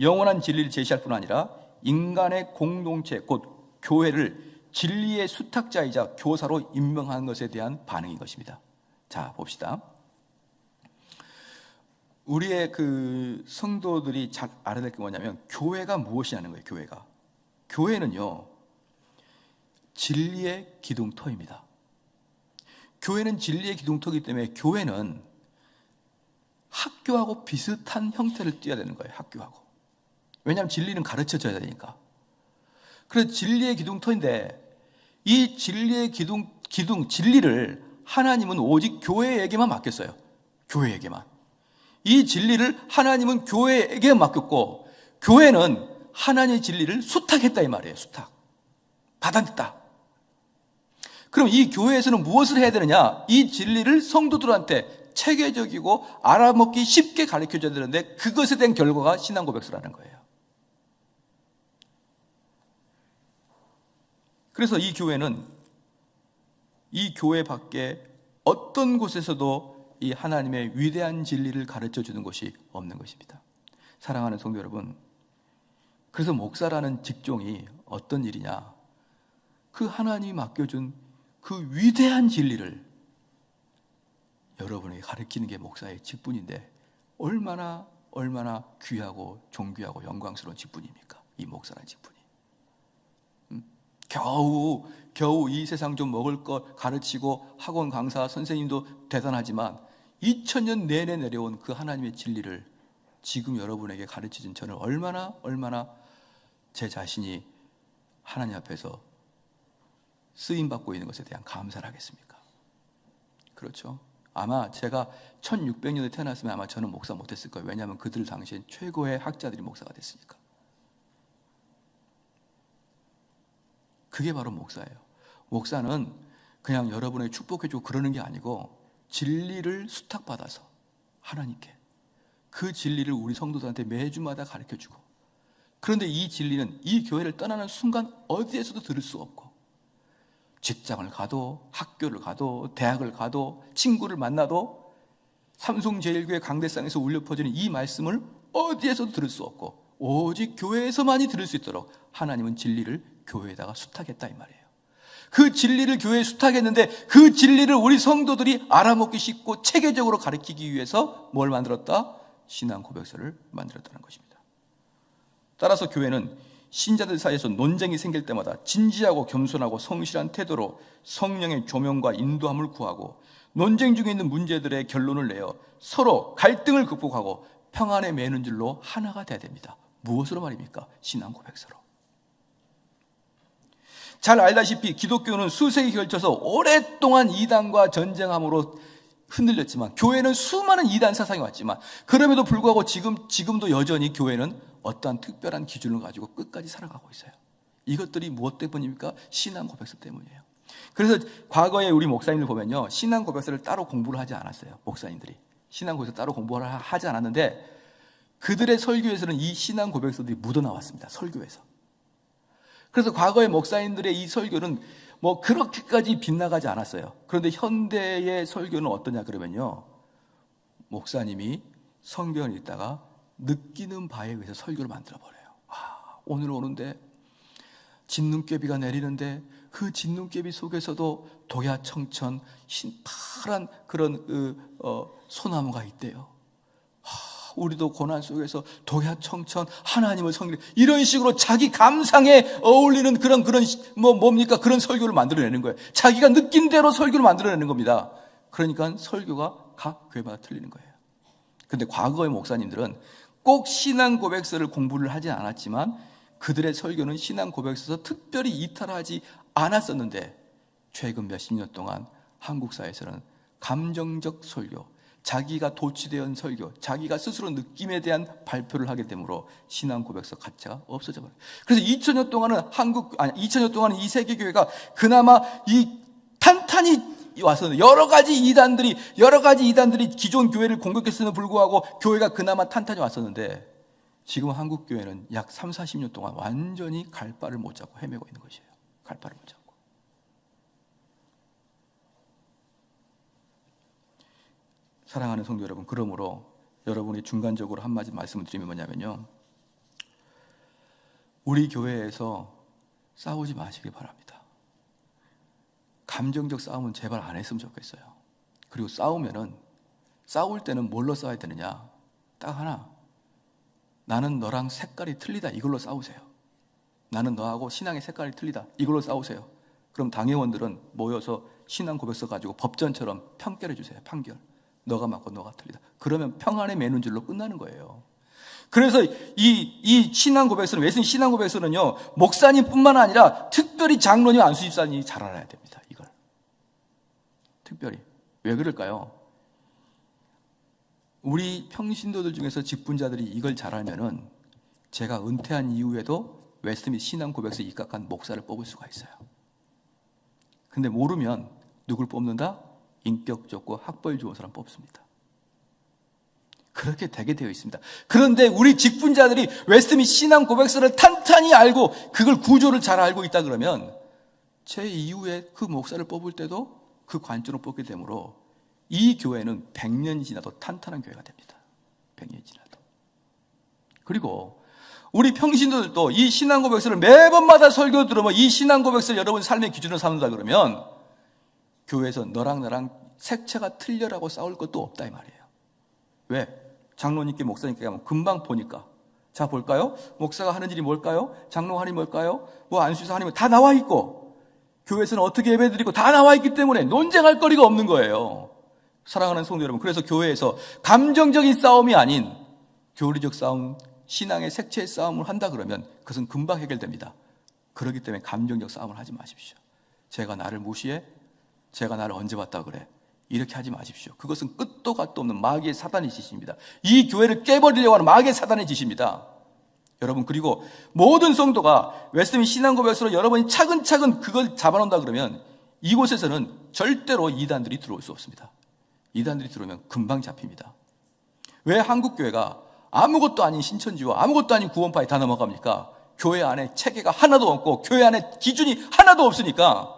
영원한 진리를 제시할 뿐 아니라 인간의 공동체 곧 교회를 진리의 수탁자이자 교사로 임명한 것에 대한 반응인 것입니다. 자, 봅시다. 우리의 그 성도들이 잘 알아야 될 게 뭐냐면 교회가 무엇이냐는 거예요. 교회는요 진리의 기둥터입니다. 교회는 진리의 기둥터이기 때문에 교회는 학교하고 비슷한 형태를 띠어야 되는 거예요. 학교하고. 왜냐하면 진리는 가르쳐져야 되니까. 그래서 진리의 기둥터인데 이 진리의 진리를 하나님은 오직 교회에게만 맡겼어요. 교회에게만. 이 진리를 하나님은 교회에게 맡겼고 교회는 하나님의 진리를 수탁했다 이 말이에요. 수탁. 받아냈다. 그럼 이 교회에서는 무엇을 해야 되느냐? 이 진리를 성도들한테 체계적이고 알아먹기 쉽게 가르쳐줘야 되는데 그것에 대한 결과가 신앙 고백서라는 거예요. 그래서 이 교회는 이 교회 밖에 어떤 곳에서도 이 하나님의 위대한 진리를 가르쳐주는 곳이 없는 것입니다. 사랑하는 성도 여러분, 그래서 목사라는 직종이 어떤 일이냐? 그 하나님이 맡겨준 그 위대한 진리를 여러분에게 가르치는 게 목사의 직분인데 얼마나 귀하고 존귀하고 영광스러운 직분입니까? 이 목사라는 직분이. 겨우 이 세상 좀 먹을 것 가르치고 학원 강사 선생님도 대단하지만 2000년 내내 내려온 그 하나님의 진리를 지금 여러분에게 가르치신 저는 얼마나 제 자신이 하나님 앞에서 쓰임받고 있는 것에 대한 감사를 하겠습니까? 그렇죠? 아마 제가 1600년에 태어났으면 아마 저는 목사 못했을 거예요. 왜냐하면 그들 당시엔 최고의 학자들이 목사가 됐으니까. 그게 바로 목사예요. 목사는 그냥 여러분에게 축복해주고 그러는 게 아니고 진리를 수탁받아서 하나님께 그 진리를 우리 성도들한테 매주마다 가르쳐주고, 그런데 이 진리는 이 교회를 떠나는 순간 어디에서도 들을 수 없고 직장을 가도 학교를 가도 대학을 가도 친구를 만나도 삼성제일교회 강대상에서 울려 퍼지는 이 말씀을 어디에서도 들을 수 없고 오직 교회에서만이 들을 수 있도록 하나님은 진리를 교회에다가 수탁했다 이 말이에요. 그 진리를 교회에 수탁했는데 그 진리를 우리 성도들이 알아먹기 쉽고 체계적으로 가르치기 위해서 뭘 만들었다? 신앙 고백서를 만들었다는 것입니다. 따라서 교회는 신자들 사이에서 논쟁이 생길 때마다 진지하고 겸손하고 성실한 태도로 성령의 조명과 인도함을 구하고 논쟁 중에 있는 문제들의 결론을 내어 서로 갈등을 극복하고 평안에 매는 줄로 하나가 돼야 됩니다. 무엇으로 말입니까? 신앙 고백서로. 잘 알다시피 기독교는 수세기 걸쳐서 오랫동안 이단과 전쟁함으로 흔들렸지만 교회는 수많은 이단 사상이 왔지만 그럼에도 불구하고 지금도 여전히 교회는 어떠한 특별한 기준을 가지고 끝까지 살아가고 있어요. 이것들이 무엇 때문입니까? 신앙 고백서 때문이에요. 그래서 과거에 우리 목사님들 보면요, 신앙 고백서를 따로 공부를 하지 않았어요. 목사님들이 신앙 고백서 따로 공부를 하지 않았는데 그들의 설교에서는 이 신앙 고백서들이 묻어나왔습니다. 설교에서. 그래서 과거의 목사님들의 이 설교는 뭐 그렇게까지 빗나가지 않았어요. 그런데 현대의 설교는 어떠냐 그러면요, 목사님이 성경을 읽다가 느끼는 바에 의해서 설교를 만들어버려요. 오늘 오는데 진눈깨비가 내리는데 그 진눈깨비 속에서도 독야청천 파란 그런 소나무가 있대요. 우리도 고난 속에서 독야청천 하나님을 섬기는 이런 식으로 자기 감상에 어울리는 그런 뭡니까? 그런 설교를 만들어내는 거예요. 자기가 느낀 대로 설교를 만들어내는 겁니다. 그러니까 설교가 각 교회마다 틀리는 거예요. 근데 과거의 목사님들은 꼭 신앙 고백서를 공부를 하지 않았지만 그들의 설교는 신앙 고백서에서 특별히 이탈하지 않았었는데 최근 몇십 년 동안 한국 사회에서는 감정적 설교, 자기가 도취되어 설교, 자기가 스스로 느낌에 대한 발표를 하게 되므로 신앙 고백서 가치가 없어져 버려요. 그래서 2000년 동안은 2000년 동안은 이 세계교회가 그나마 이 탄탄히 왔었는데 여러 가지 이단들이 기존 교회를 공격했음에도 불구하고 교회가 그나마 탄탄히 왔었는데 지금 한국 교회는 약 30, 40년 동안 완전히 갈 바를 못 잡고 헤매고 있는 것이에요. 갈 바를 못 잡고. 사랑하는 성도 여러분, 그러므로 여러분이 중간적으로 한마디 말씀을 드리면 뭐냐면요, 우리 교회에서 싸우지 마시기 바랍니다. 감정적 싸움은 제발 안 했으면 좋겠어요. 그리고 싸울 때는 뭘로 싸워야 되느냐, 딱 하나, 나는 너랑 색깔이 틀리다, 이걸로 싸우세요. 나는 너하고 신앙의 색깔이 틀리다, 이걸로 싸우세요. 그럼 당회원들은 모여서 신앙 고백서 가지고 법전처럼 판결해 주세요. 판결. 너가 맞고 너가 틀리다. 그러면 평안의 매눈질로 끝나는 거예요. 그래서 이 신앙 고백서는, 웨슬리 신앙 고백서는요, 목사님뿐만 아니라 특별히 장로님, 안수집사님이 잘 알아야 됩니다. 이걸 특별히. 왜 그럴까요? 우리 평신도들 중에서 직분자들이 이걸 잘 알면은 제가 은퇴한 이후에도 웨스트민스터 신앙 고백서에 입각한 목사를 뽑을 수가 있어요. 근데 모르면 누굴 뽑는다? 인격 좋고 학벌 좋은 사람 뽑습니다. 그렇게 되게 되어 있습니다. 그런데 우리 직분자들이 웨스트민스터 신앙 고백서를 탄탄히 알고 그걸 구조를 잘 알고 있다 그러면 제 이후에 그 목사를 뽑을 때도 그 관점으로 뽑게 되므로 이 교회는 100년이 지나도 탄탄한 교회가 됩니다. 100년이 지나도. 그리고 우리 평신도들도 이 신앙 고백서를 매번마다 설교 들으면 이 신앙 고백서를 여러분 삶의 기준으로 삼는다 그러면 교회에서 너랑 나랑 색채가 틀려라고 싸울 것도 없다 이 말이에요. 왜? 장로님께 목사님께 가면 금방 보니까. 자, 볼까요? 목사가 하는 일이 뭘까요? 장로가 하는 일이 뭘까요? 뭐 안수사 하는 일이 다 나와 있고 교회에서는 어떻게 예배드리고 다 나와 있기 때문에 논쟁할 거리가 없는 거예요. 사랑하는 성도 여러분, 그래서 교회에서 감정적인 싸움이 아닌 교리적 싸움, 신앙의 색채의 싸움을 한다 그러면 그것은 금방 해결됩니다. 그렇기 때문에 감정적 싸움을 하지 마십시오. 제가 나를 무시해? 제가 나를 언제 봤다 그래? 이렇게 하지 마십시오. 그것은 끝도 갓도 없는 마귀의 사단의 짓입니다. 이 교회를 깨버리려고 하는 마귀의 사단의 짓입니다. 여러분, 그리고 모든 성도가 웨스트민스터 신앙 고백서로 여러분이 차근차근 그걸 잡아놓는다 그러면 이곳에서는 절대로 이단들이 들어올 수 없습니다. 이단들이 들어오면 금방 잡힙니다. 왜 한국교회가 아무것도 아닌 신천지와 아무것도 아닌 구원파에 다 넘어갑니까? 교회 안에 체계가 하나도 없고 교회 안에 기준이 하나도 없으니까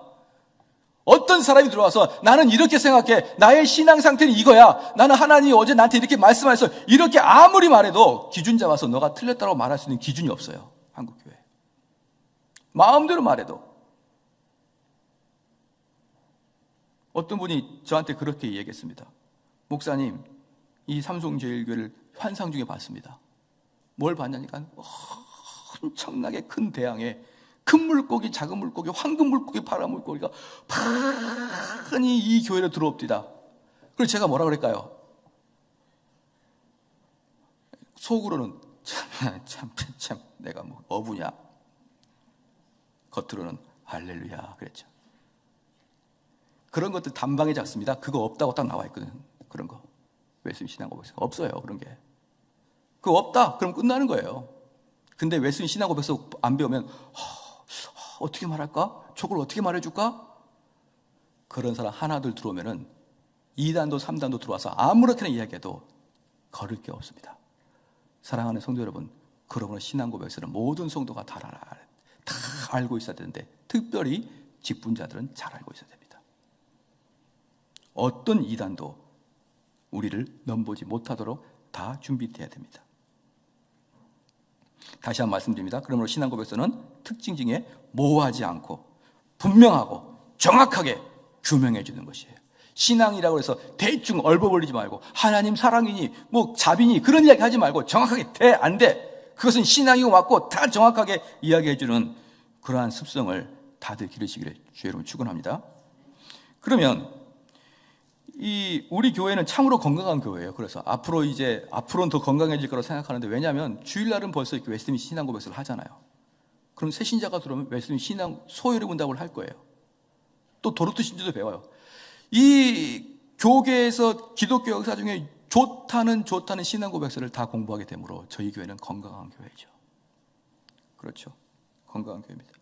어떤 사람이 들어와서 나는 이렇게 생각해, 나의 신앙 상태는 이거야, 나는 하나님이 어제 나한테 이렇게 말씀하셔서 이렇게 아무리 말해도 기준 잡아서 너가 틀렸다고 말할 수 있는 기준이 없어요. 한국교회 마음대로 말해도. 어떤 분이 저한테 그렇게 얘기했습니다. 목사님, 이 삼성제일교회를 환상 중에 봤습니다. 뭘 봤냐니까 엄청나게 큰 대양에 큰 물고기, 작은 물고기, 황금 물고기, 파란 물고기가 판히 이 교회로 들어옵디다. 그래서 제가 뭐라 그럴까요? 속으로는 참 내가 뭐 어부냐? 겉으로는 할렐루야 그랬죠. 그런 것들 단방에 잡습니다. 그거 없다고 딱 나와 있거든. 그런 거. 웨스민스터 신앙 고백서 없어요. 그런 게. 그거 없다. 그럼 끝나는 거예요. 근데 웨스민스터 신앙 고백서 안 배우면 어떻게 말할까? 저걸 어떻게 말해줄까? 그런 사람 하나둘 들어오면은 2단도 3단도 들어와서 아무렇게나 이야기해도 걸을 게 없습니다. 사랑하는 성도 여러분, 그러므로 신앙 고백서는 모든 성도가 다 알고 있어야 되는데 특별히 직분자들은 잘 알고 있어야 됩니다. 어떤 이단도 우리를 넘보지 못하도록 다 준비되어야 됩니다. 다시 한번 말씀드립니다. 그러므로 신앙 고백서는 특징 중에 모호하지 않고 분명하고 정확하게 규명해 주는 것이에요. 신앙이라고 해서 대충 얼버버리지 말고 하나님 사랑이니 뭐 자비니 그런 이야기 하지 말고 정확하게 돼 안 돼. 그것은 신앙이고 맞고 다 정확하게 이야기해 주는 그러한 습성을 다들 기르시기를 주의 이름으로 축원합니다. 그러면 우리 교회는 참으로 건강한 교회예요. 그래서 앞으로는 더 건강해질 거라고 생각하는데, 왜냐하면 주일날은 벌써 이렇게 웨스트민스터 신앙 고백서를 하잖아요. 그럼 새 신자가 들어오면 웨스트민스터 신앙 소요리 문답을 할 거예요. 또 도르트 신주도 배워요. 이 교계에서 기독교 역사 중에 좋다는 신앙 고백서를 다 공부하게 되므로 저희 교회는 건강한 교회죠. 그렇죠. 건강한 교회입니다.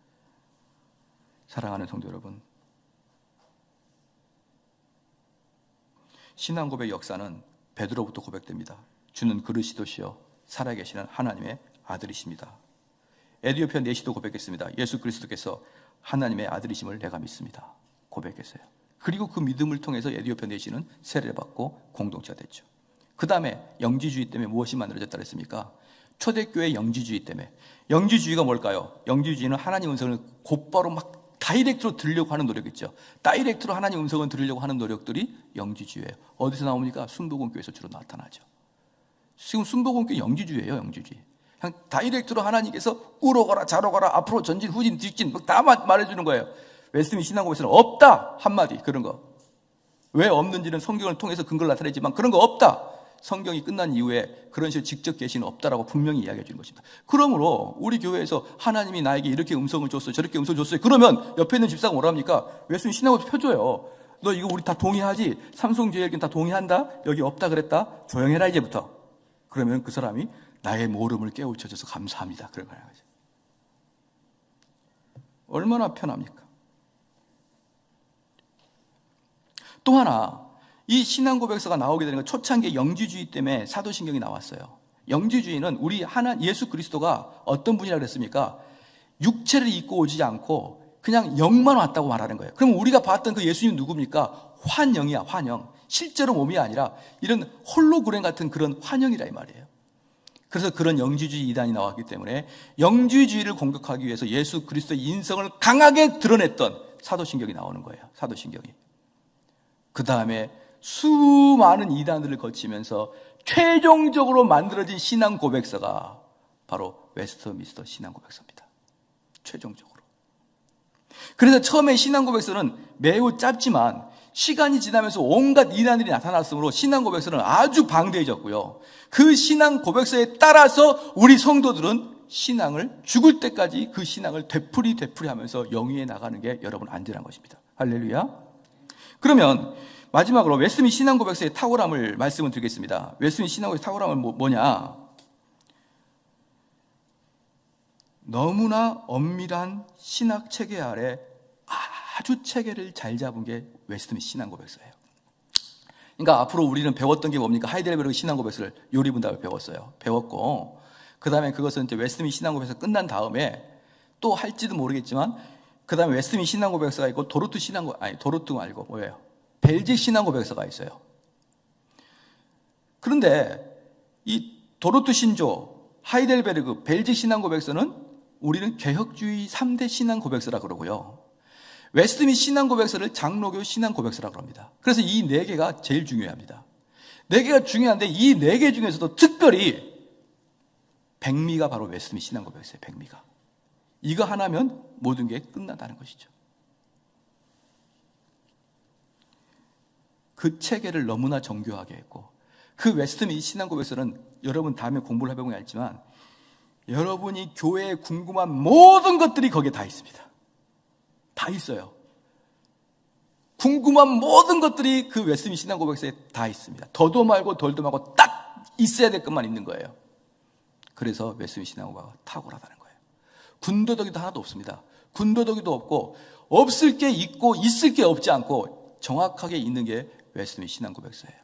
사랑하는 성도 여러분, 신앙 고백 역사는 베드로부터 고백됩니다. 주는 그리스도시요 살아계시는 하나님의 아들이십니다. 에디오피아 내시도 고백했습니다. 예수 그리스도께서 하나님의 아들이심을 내가 믿습니다. 고백했어요. 그리고 그 믿음을 통해서 에디오피아 내시는 세례를 받고 공동체가 됐죠. 그 다음에 영지주의 때문에 무엇이 만들어졌다 그랬습니까? 초대교회 영지주의 때문에. 영지주의가 뭘까요? 영지주의는 하나님 음성을 곧바로 막 다이렉트로 들으려고 하는 노력이죠. 다이렉트로 하나님 음성을 들으려고 하는 노력들이 영지주의예요. 어디서 나옵니까? 순복음교회에서 주로 나타나죠. 지금 순복음교회 영지주의예요. 영지주의. 그냥 다이렉트로 하나님께서 우러가라 자러가라 앞으로 전진 후진 뒷진 다 말해주는 거예요. 웨스트민 신앙고백에서는 없다 한마디 그런 거. 왜 없는지는 성경을 통해서 근거를 나타내지만 그런 거 없다. 성경이 끝난 이후에 그런 식으로 직접 계시는 없다라고 분명히 이야기해 주는 것입니다. 그러므로 우리 교회에서 하나님이 나에게 이렇게 음성을 줬어요, 저렇게 음성을 줬어요. 그러면 옆에 있는 집사가 뭐라 합니까? 웨스민 신앙고백 펴줘요. 너 이거 우리 다 동의하지? 삼성제일교는 다 동의한다? 여기 없다 그랬다? 조용해라 이제부터. 그러면 그 사람이 나의 모름을 깨우쳐줘서 감사합니다. 그런 거예요. 얼마나 편합니까? 또 하나, 이 신앙고백서가 나오게 되는 건 초창기의 영지주의 때문에 사도신경이 나왔어요. 영지주의는 우리 예수 그리스도가 어떤 분이라고 그랬습니까? 육체를 입고 오지 않고 그냥 영만 왔다고 말하는 거예요. 그럼 우리가 봤던 그 예수님 누굽니까? 환영이야, 환영. 실제로 몸이 아니라 이런 홀로그램 같은 그런 환영이라 이 말이에요. 그래서 그런 영지주의 이단이 나왔기 때문에 영지주의를 공격하기 위해서 예수 그리스도의 인성을 강하게 드러냈던 사도신경이 나오는 거예요. 사도신경이. 그 다음에 수많은 이단들을 거치면서 최종적으로 만들어진 신앙 고백서가 바로 웨스트민스터 신앙 고백서입니다. 최종적으로. 그래서 처음에 신앙 고백서는 매우 짧지만 시간이 지나면서 온갖 이단들이 나타났으므로 신앙 고백서는 아주 방대해졌고요. 그 신앙 고백서에 따라서 우리 성도들은 신앙을 죽을 때까지 그 신앙을 되풀이 하면서 영위해 나가는 게 여러분 안전한 것입니다. 할렐루야. 그러면 마지막으로 웨스민 신앙 고백서의 탁월함을 말씀을 드리겠습니다. 웨스민 신앙 고백서의 탁월함은 뭐냐? 너무나 엄밀한 신학 체계 아래 아주 체계를 잘 잡은 게 웨스트민 신앙 고백서예요. 그러니까 앞으로 우리는 배웠던 게 뭡니까? 하이델베르그 신앙 고백서를 요리분답을 배웠어요. 배웠고 그 다음에 그것은 이제 웨스트민 신앙 고백서 끝난 다음에 또 할지도 모르겠지만 그 다음에 웨스트민 신앙 고백서가 있고 도르트 말고 뭐예요? 벨직 신앙 고백서가 있어요. 그런데 이 도르트 신조, 하이델베르그, 벨직 신앙 고백서는 우리는 개혁주의 3대 신앙 고백서라 그러고요. 웨스트민 신앙 고백서를 장로교 신앙 고백서라고 합니다. 그래서 이 네 개가 제일 중요합니다. 네 개가 중요한데 이 네 개 중에서도 특별히 백미가 바로 웨스트민 신앙 고백서예요. 백미가. 이거 하나면 모든 게 끝난다는 것이죠. 그 체계를 너무나 정교하게 했고 그 웨스트민 신앙 고백서는 여러분 다음에 공부를 해보면 알지만 여러분이 교회에 궁금한 모든 것들이 거기에 다 있습니다. 다 있어요. 궁금한 모든 것들이 그 웨스민 신앙 고백서에 다 있습니다. 더도 말고 덜도 말고 딱 있어야 될 것만 있는 거예요. 그래서 웨스민 신앙 고백서가 탁월하다는 거예요. 군더더기도 하나도 없습니다. 군더더기도 없고 없을 게 있고 있을 게 없지 않고 정확하게 있는 게 웨스민 신앙 고백서예요.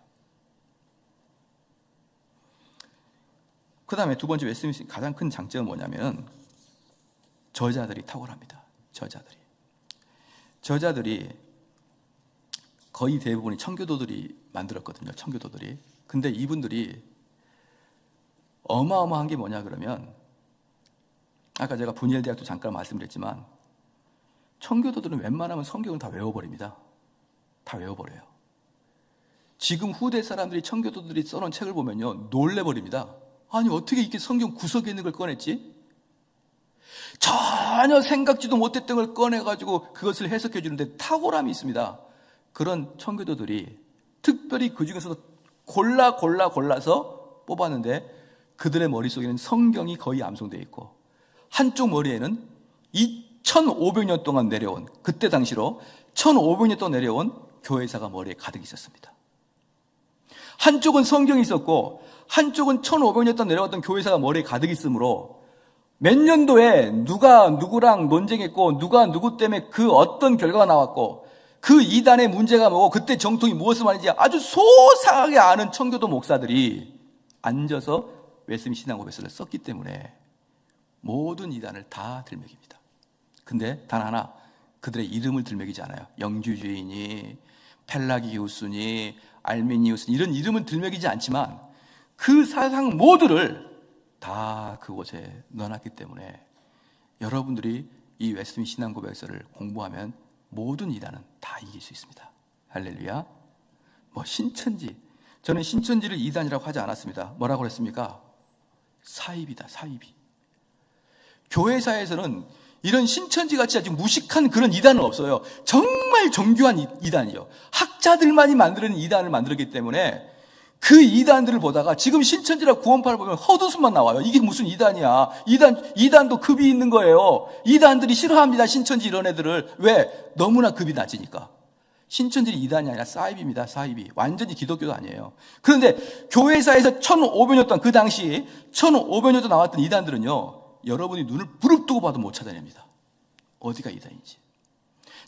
그 다음에 두 번째 웨스민 가장 큰 장점은 뭐냐면 저자들이 탁월합니다. 저자들이 거의 대부분이 청교도들이 만들었거든요. 청교도들이. 근데 이분들이 어마어마한 게 뭐냐 그러면 아까 제가 분이엘 대학도 잠깐 말씀드렸지만 청교도들은 웬만하면 성경을 다 외워버립니다. 다 외워버려요. 지금 후대 사람들이 청교도들이 써놓은 책을 보면요 놀래버립니다. 아니 어떻게 이렇게 성경 구석에 있는 걸 꺼냈지? 전혀 생각지도 못했던 걸 꺼내가지고 그것을 해석해 주는데 탁월함이 있습니다. 그런 청교도들이 특별히 그 중에서도 골라서 뽑았는데 그들의 머릿속에는 성경이 거의 암송되어 있고 한쪽 머리에는 2500년 동안 내려온 그때 당시로 1500년 동안 내려온 교회사가 머리에 가득 있었습니다. 한쪽은 성경이 있었고 한쪽은 1500년 동안 내려왔던 교회사가 머리에 가득 있으므로 몇 년도에 누가 누구랑 논쟁했고 누가 누구 때문에 그 어떤 결과가 나왔고 그 이단의 문제가 뭐고 그때 정통이 무엇을 말인지 아주 소상하게 아는 청교도 목사들이 앉아서 웨스민 신앙 고백서를 썼기 때문에 모든 이단을 다 들먹입니다. 근데 단 하나 그들의 이름을 들먹이지 않아요. 영주주의니 펠라기우스니 알미니우스니 이런 이름을 들먹이지 않지만 그 사상 모두를 다 그곳에 넣어놨기 때문에 여러분들이 이 웨스트민스터 신앙고백서를 공부하면 모든 이단은 다 이길 수 있습니다. 할렐루야. 신천지, 저는 신천지를 이단이라고 하지 않았습니다. 뭐라고 그랬습니까? 사입이다, 사입이. 교회사에서는 이런 신천지같이 아주 무식한 그런 이단은 없어요. 정말 정교한 이단이요. 학자들만이 만드는 이단을 만들었기 때문에 그 이단들을 보다가 지금 신천지라 구원파를 보면 헛웃음만 나와요. 이게 무슨 이단이야. 이단도 급이 있는 거예요. 이단들이 싫어합니다. 신천지 이런 애들을. 왜? 너무나 급이 낮으니까. 신천지는 이단이 아니라 사입입니다. 사입이. 완전히 기독교도 아니에요. 그런데 교회사에서 1500년 동안 그 당시 1500년 동안 나왔던 이단들은요. 여러분이 눈을 부릅뜨고 봐도 못 찾아냅니다. 어디가 이단인지.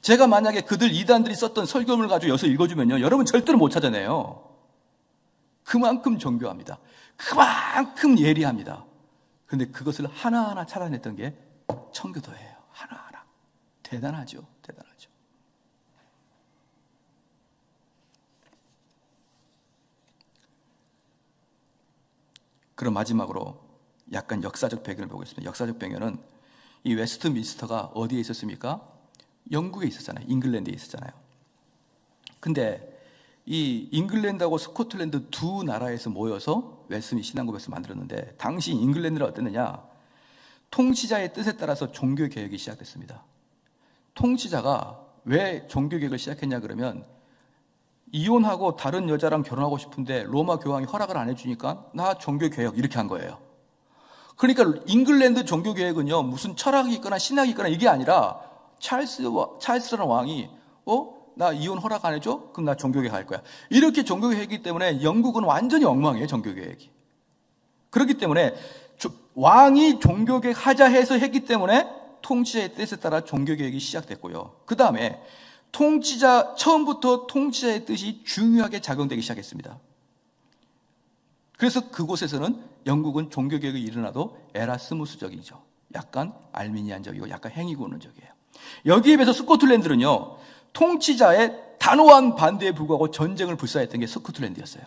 제가 만약에 그들 이단들이 썼던 설교문을 가지고 여기서 읽어주면요. 여러분 절대로 못 찾아내요. 그만큼 정교합니다. 그만큼 예리합니다. 그런데 그것을 하나하나 찾아냈던 게 청교도예요. 하나하나. 대단하죠. 대단하죠. 그럼 마지막으로 약간 역사적 배경을 보겠습니다. 역사적 배경은 이 웨스트민스터가 어디에 있었습니까? 영국에 있었잖아요. 잉글랜드에 있었잖아요. 근데 이 잉글랜드하고 스코틀랜드 두 나라에서 모여서 웨스트민스터 신앙고백서를 만들었는데 당시 잉글랜드는 어땠느냐? 통치자의 뜻에 따라서 종교개혁이 시작됐습니다. 통치자가 왜 종교개혁을 시작했냐 그러면 이혼하고 다른 여자랑 결혼하고 싶은데 로마 교황이 허락을 안 해주니까 나 종교개혁 이렇게 한 거예요. 그러니까 잉글랜드 종교개혁은요 무슨 철학이 있거나 신학이 있거나 이게 아니라 찰스라는 왕이 나 이혼 허락 안 해줘? 그럼 나 종교개혁 할 거야. 이렇게 종교개혁이기 때문에 영국은 완전히 엉망이에요. 종교개혁이. 그렇기 때문에 왕이 종교개혁 하자 해서 했기 때문에 통치자의 뜻에 따라 종교개혁이 시작됐고요. 그 다음에 처음부터 통치자의 뜻이 중요하게 작용되기 시작했습니다. 그래서 그곳에서는 영국은 종교개혁이 일어나도 에라스무스적이죠. 약간 알미니안적이고 약간 행위군론적이에요. 여기에 비해서 스코틀랜드는요. 통치자의 단호한 반대에 불구하고 전쟁을 불사했던 게 스코틀랜드였어요.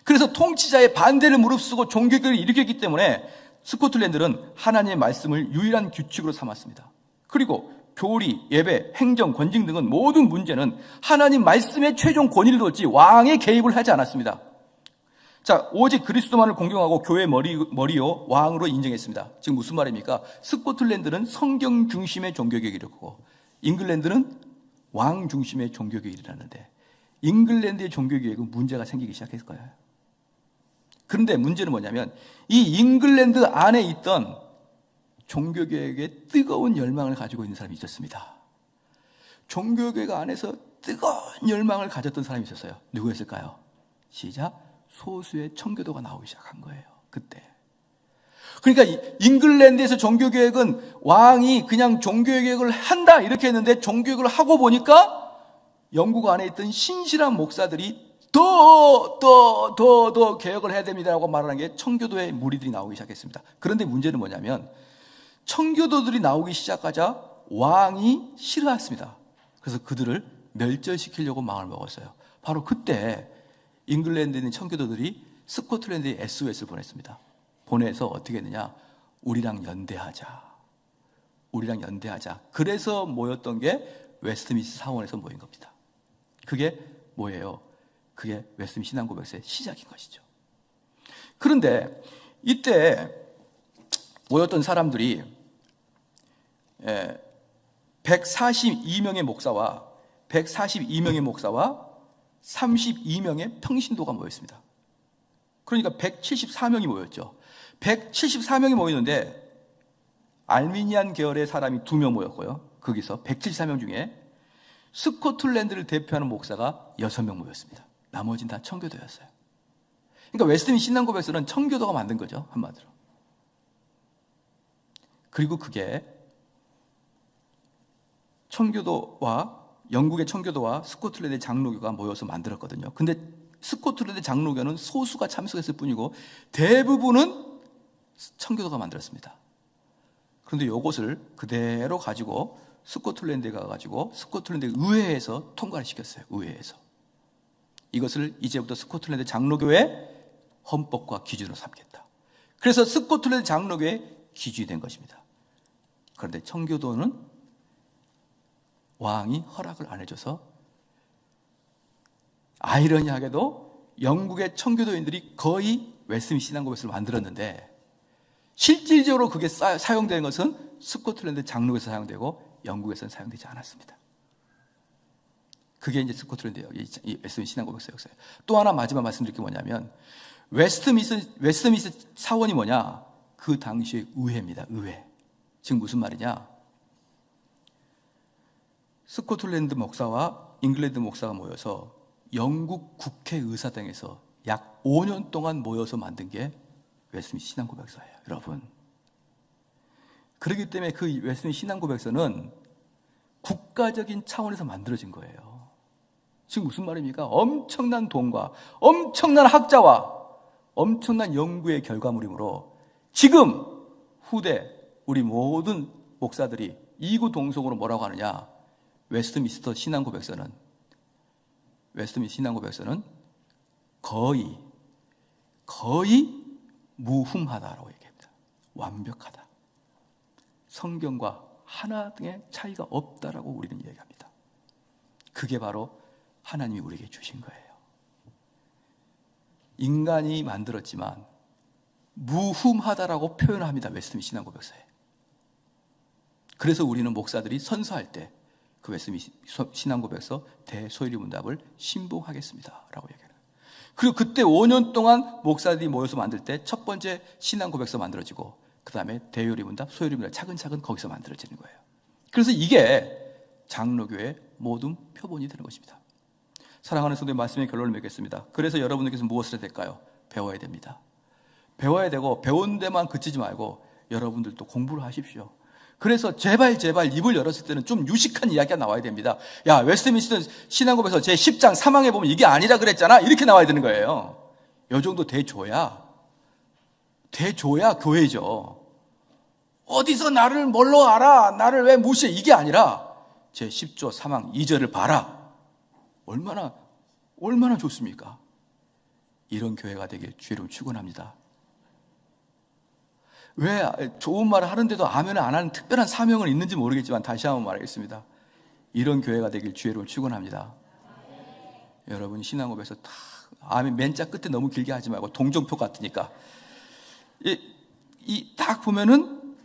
그래서 통치자의 반대를 무릅쓰고 종교개혁을 일으켰기 때문에 스코틀랜드는 하나님의 말씀을 유일한 규칙으로 삼았습니다. 그리고 교리, 예배, 행정, 권징 등은 모든 문제는 하나님 말씀의 최종 권위를 뒀지 왕의 개입을 하지 않았습니다. 자, 오직 그리스도만을 공경하고 교회의 머리요 왕으로 인정했습니다. 지금 무슨 말입니까? 스코틀랜드는 성경 중심의 종교개혁을 일으켰고 잉글랜드는 왕 중심의 종교개혁이 일어났는데 잉글랜드의 종교개혁은 문제가 생기기 시작했을 거예요. 그런데 문제는 뭐냐면 이 잉글랜드 안에 있던 종교개혁에 뜨거운 열망을 가지고 있는 사람이 있었습니다. 종교개혁 안에서 뜨거운 열망을 가졌던 사람이 있었어요. 누구였을까요? 시작. 소수의 청교도가 나오기 시작한 거예요. 그때. 그러니까 잉글랜드에서 종교개혁은 왕이 그냥 종교개혁을 한다 이렇게 했는데 종교개혁을 하고 보니까 영국 안에 있던 신실한 목사들이 더 개혁을 해야 됩니다라고 말하는 게 청교도의 무리들이 나오기 시작했습니다. 그런데 문제는 뭐냐면 청교도들이 나오기 시작하자 왕이 싫어했습니다. 그래서 그들을 멸절시키려고 마음을 먹었어요. 바로 그때 잉글랜드에 있는 청교도들이 스코틀랜드에 SOS를 보냈습니다. 보내서 어떻게 했느냐? 우리랑 연대하자. 그래서 모였던 게 웨스트민스터 사원에서 모인 겁니다. 그게 뭐예요? 그게 웨스트민스터 신앙고백서의 시작인 것이죠. 그런데 이때 모였던 사람들이 142명의 목사와 32명의 평신도가 모였습니다. 그러니까 174명이 모였죠. 174명이 모이는데 알미니안 계열의 사람이 2명 모였고요. 거기서 174명 중에 스코틀랜드를 대표하는 목사가 6명 모였습니다. 나머지는 다 청교도였어요. 그러니까 웨스트민스터 신앙고백서는 청교도가 만든 거죠. 한마디로. 그리고 그게 영국의 청교도와 스코틀랜드의 장로교가 모여서 만들었거든요. 근데 스코틀랜드 장로교는 소수가 참석했을 뿐이고 대부분은 청교도가 만들었습니다. 그런데 이것을 그대로 가지고 스코틀랜드에 가가지고 스코틀랜드 의회에서 통과를 시켰어요. 의회에서. 이것을 이제부터 스코틀랜드 장로교회 헌법과 기준으로 삼겠다. 그래서 스코틀랜드 장로교회 기준이 된 것입니다. 그런데 청교도는 왕이 허락을 안 해줘서 아이러니하게도 영국의 청교도인들이 거의 웨스트민스터 신앙고백서를 만들었는데 실질적으로 그게 사용되는 것은 스코틀랜드 장로교에서 사용되고 영국에서는 사용되지 않았습니다. 그게 이제 스코틀랜드예요. 이 웨스트민스터 신앙고백서 역사예요. 또 하나 마지막 말씀드릴 게 뭐냐면 웨스트민스터 사원이 뭐냐? 그 당시의 의회입니다. 의회. 지금 무슨 말이냐? 스코틀랜드 목사와 잉글랜드 목사가 모여서 영국 국회의사당에서 약 5년 동안 모여서 만든 게 웨스트민스터 신앙고백서예요. 여러분. 그렇기 때문에 그 웨스트민스터 신앙고백서는 국가적인 차원에서 만들어진 거예요. 지금 무슨 말입니까? 엄청난 돈과 엄청난 학자와 엄청난 연구의 결과물이므로 지금 후대 우리 모든 목사들이 이구동성으로 뭐라고 하느냐? 웨스트민스터 신앙고백서는 거의 무흠하다라고 얘기합니다. 완벽하다. 성경과 하나 등의 차이가 없다라고 우리는 얘기합니다. 그게 바로 하나님이 우리에게 주신 거예요. 인간이 만들었지만 무흠하다라고 표현합니다. 웨스트민스터 신앙고백서에. 그래서 우리는 목사들이 선서할 때 그 웨스트민스터 신앙고백서 대소요리 문답을 신봉하겠습니다 라고 얘기해요. 그리고 그때 5년 동안 목사들이 모여서 만들 때 첫 번째 신앙고백서 만들어지고 그 다음에 대요리 문답, 소요리 문답 차근차근 거기서 만들어지는 거예요. 그래서 이게 장로교의 모든 표본이 되는 것입니다. 사랑하는 성도의 말씀의 결론을 맺겠습니다. 그래서 여러분들께서 무엇을 해야 될까요? 배워야 됩니다. 배워야 되고 배운 데만 그치지 말고 여러분들도 공부를 하십시오. 그래서 제발 입을 열었을 때는 좀 유식한 이야기가 나와야 됩니다. 야, 웨스트민스터 신앙고백서 제 10장 3항에 보면 이게 아니라 그랬잖아. 이렇게 나와야 되는 거예요. 이 정도 대줘야 교회죠. 어디서 나를 뭘로 알아? 나를 왜 무시해? 이게 아니라 제 10조 3항 2절을 봐라. 얼마나 좋습니까? 이런 교회가 되길 주의로 축원합니다. 왜 좋은 말을 하는데도 아멘을 안 하는 특별한 사명은 있는지 모르겠지만 다시 한번 말하겠습니다. 이런 교회가 되길 주의로 축원합니다. 여러분 신앙고백서 다 아멘 맨자 끝에 너무 길게 하지 말고 동정표 같으니까 딱 보면은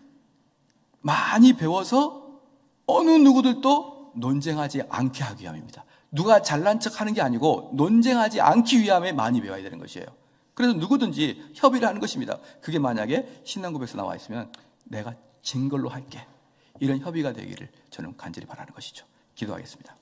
많이 배워서 어느 누구들도 논쟁하지 않게 하기 위함입니다. 누가 잘난 척 하는 게 아니고 논쟁하지 않기 위함에 많이 배워야 되는 것이에요. 그래서 누구든지 협의를 하는 것입니다. 그게 만약에 신앙고백서 나와 있으면 내가 진 걸로 할게. 이런 협의가 되기를 저는 간절히 바라는 것이죠. 기도하겠습니다.